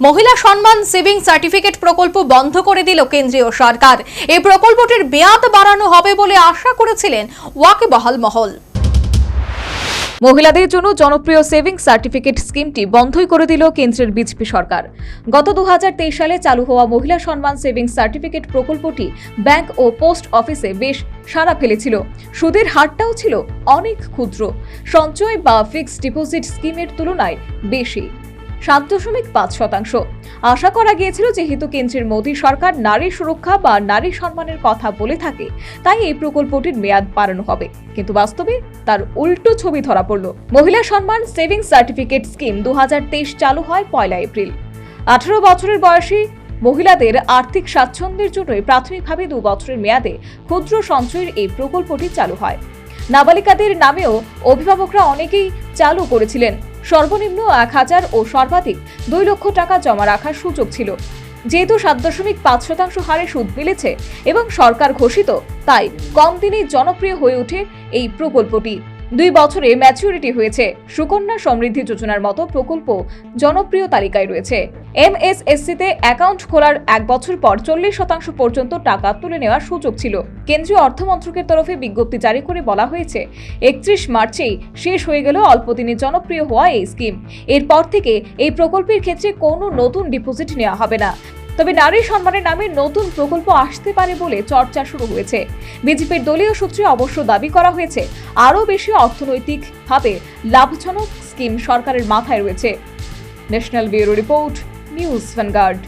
মহিলা সম্মান saving certificate প্রকল্প বন্ধ করে দিল কেন্দ্রীয় সরকার। এই প্রকল্পটির মেয়াদ বাড়ানো হবে বলে আশা করেছিলেন ওয়াকিবহাল মহল। মহিলাদের জন্য জনপ্রিয় সেভিং সার্টিফিকেট স্কিমটি বন্ধই করে দিল কেন্দ্রের বিজেপি সরকার। গত 2023 সালে চালু হওয়া মহিলা সম্মান সেভিং সার্টিফিকেট প্রকল্পটি ব্যাংক ও পোস্ট অফিসে বেশ সাড়া ফেলেছিল। সুদের হারটাও ছিল অনেক ক্ষুদ্র, সঞ্চয় বা ফিক্সড ডিপোজিট স্কিমের তুলনায় বেশি, 7.5%। আশা করা গিয়েছিল যেহেতু কেন্দ্রের মোদী সরকার নারী সুরক্ষা বা নারী সম্মানের কথা বলে থাকে, তাই এই প্রকল্পটির মেয়াদ বাড়ানো হবে। কিন্তু বাস্তবে তার উল্টো ছবি ধরা পড়ল। মহিলা সম্মান সেভিং সার্টিফিকেট স্কিম 2023 চালু হয় 1 এপ্রিল। 18 বছরের বয়সী মহিলাদের আর্থিক স্বাচ্ছন্দ্যের জন্যই প্রাথমিকভাবে 2 বছরের মেয়াদে ক্ষুদ্র সঞ্চয়ের এই প্রকল্পটি চালু হয়। নাবালিকাদের নামেও অভিভাবকরা অনেকেই চালু করেছিলেন। সর্বনিম্ন 1000 ও সর্বাধিক 2 লক্ষ টাকা জমা রাখার সুযোগ ছিল। যেহেতু 7.5% হারে সুদ মিলেছে এবং সরকার ঘোষিত, তাই কম দিনেই জনপ্রিয় হয়ে ওঠে এই প্রকল্পটি। 2 বছরে ম্যাচুরিটি হয়েছে। সুকন্যা সমৃদ্ধি যোজনার মতো প্রকল্প জনপ্রিয় তালিকায় রয়েছে। এমএসএসসিতে অ্যাকাউন্ট খোলার 1 বছর পর 40% পর্যন্ত টাকা তুলে নেওয়ার সুযোগ ছিল। কেন্দ্রীয় অর্থ মন্ত্রকের তরফে বিজ্ঞপ্তি জারি করে বলা হয়েছে, 31 মার্চেই শেষ হয়ে গেল অল্পদিনে জনপ্রিয় হওয়া এই স্কিম। এরপর থেকে এই প্রকল্পের ক্ষেত্রে কোনো নতুন ডিপোজিট নেওয়া হবে না। তবে নারী সম্মানের নামে নতুন প্রকল্প আসতে পারে বলে চর্চা শুরু হয়েছে। বিজেপির দলীয় সূত্রে অবশ্য দাবি করা হয়েছে, আরও বেশি অর্থনৈতিকভাবে লাভজনক স্কিম সরকারের মাথায় রয়েছে। National bureau report, news vanguard.